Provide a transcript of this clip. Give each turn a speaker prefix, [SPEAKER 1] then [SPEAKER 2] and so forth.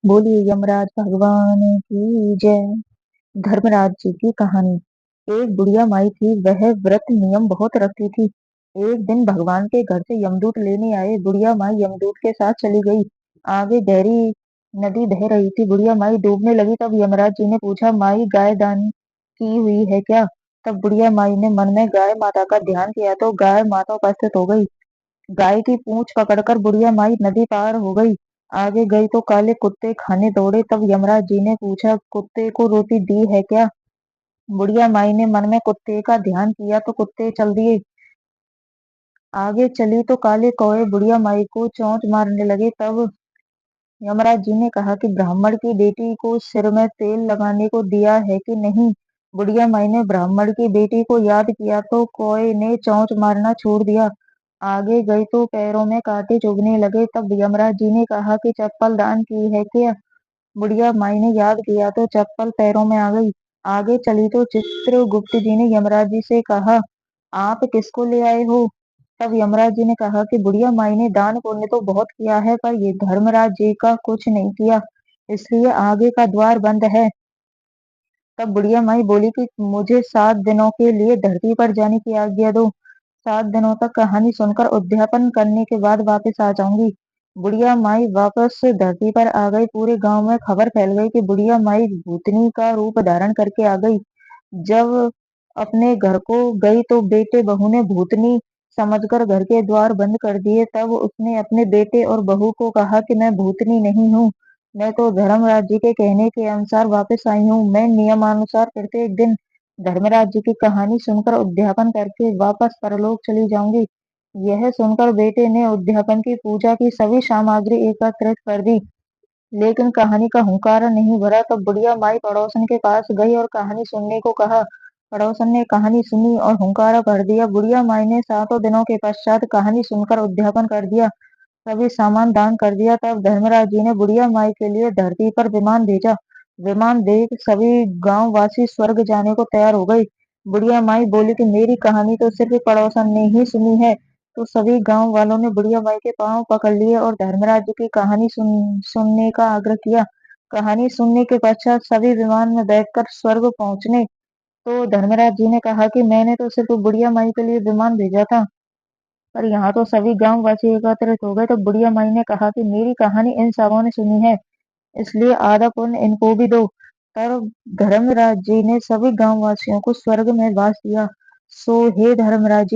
[SPEAKER 1] बोलिए यमराज भगवान की जय। धर्मराज जी की कहानी। एक बुढ़िया माई थी, वह व्रत नियम बहुत रखती थी। एक दिन भगवान के घर से यमदूत लेने आए। बुढ़िया माई यमदूत के साथ चली गई। आगे गहरी नदी बह रही थी। बुढ़िया माई डूबने लगी। तब यमराज जी ने पूछा, माई गाय दान की हुई है क्या? तब बुढ़िया माई ने मन में गाय माता का ध्यान किया तो गाय माता उपस्थित हो गई। गाय की पूंछ पकड़कर बुढ़िया माई नदी पार हो गई। आगे गई तो काले कुत्ते खाने दौड़े। तब यमराज जी ने पूछा, कुत्ते को रोटी दी है क्या? बुढ़िया माई ने मन में कुत्ते का ध्यान किया तो कुत्ते चल दिए। आगे चली तो काले कौवे बुढ़िया माई को चोंच मारने लगे। तब यमराज जी ने कहा कि ब्राह्मण की बेटी को सिर में तेल लगाने को दिया है कि नहीं? बुढ़िया माई ने ब्राह्मण की बेटी को याद किया तो कौए ने चोंच मारना छोड़ दिया। आगे गई तो पैरों में कांटे चुभने लगे। तब यमराज जी ने कहा कि चप्पल दान की है क्या? बुढ़िया माई ने याद किया तो चप्पल पैरों में आ गई। आगे चली तो चित्रगुप्त जी ने यमराज जी से कहा, आप किसको ले आए हो? तब यमराज जी ने कहा कि बुढ़िया माई ने दान पुण्य तो बहुत किया है, पर ये धर्मराज जी का कुछ नहीं किया, इसलिए आगे का द्वार बंद है। तब बुढ़िया माई बोली कि मुझे 7 दिनों के लिए धरती पर जाने की आज्ञा दो। 7 दिनों तक कहानी सुनकर उद्यापन करने के बाद वापस आ जाऊंगी। बुढ़िया माई वापस धरती पर आ गई। पूरे गांव में खबर फैल गई कि बुढ़िया माई भूतनी का रूप धारण करके आ गई। जब अपने घर को गई तो बेटे बहू ने भूतनी समझकर घर के द्वार बंद कर दिए। तब उसने अपने बेटे और बहू को कहा कि मैं भूतनी नहीं हूँ, मैं तो धर्मराज जी के कहने के अनुसार वापस आई हूँ। मैं नियमानुसार प्रत्येक दिन धर्मराज जी की कहानी सुनकर उद्यापन करके वापस परलोक चली जाऊंगी। यह सुनकर बेटे ने उद्यापन की पूजा की सभी सामग्री एकत्रित कर दी, लेकिन कहानी का हुंकारा नहीं भरा। तब बुढ़िया माई पड़ोसन के पास गई और कहानी सुनने को कहा। पड़ोसन ने कहानी सुनी और हुंकारा भर दिया। बुढ़िया माई ने 7 दिनों के पश्चात कहानी सुनकर उद्यापन कर दिया, सभी सामान दान कर दिया। तब धर्मराज जी ने बुढ़िया माई के लिए धरती पर विमान भेजा। विमान देख सभी गांव वासी स्वर्ग जाने को तैयार हो गई। बुढ़िया माई बोली कि मेरी कहानी तो सिर्फ पड़ोसन ने ही सुनी है। तो सभी गांव वालों ने बुढ़िया माई के पांव पकड़ लिए और धर्मराज जी की कहानी सुनने का आग्रह किया। कहानी सुनने के पश्चात सभी विमान में बैठकर स्वर्ग पहुंचने। तो धर्मराज जी ने कहा कि मैंने तो सिर्फ बुढ़िया माई के लिए विमान भेजा था, पर यहाँ तो सभी गांव वासी एकत्रित हो गए। तो बुढ़िया माई ने कहा कि मेरी कहानी इन सबों ने सुनी है, इसलिए आधा पुण्य इनको भी दो। पर धर्मराज जी ने सभी गांव वासियों को स्वर्ग में वास दिया। सो हे धर्मराज जी,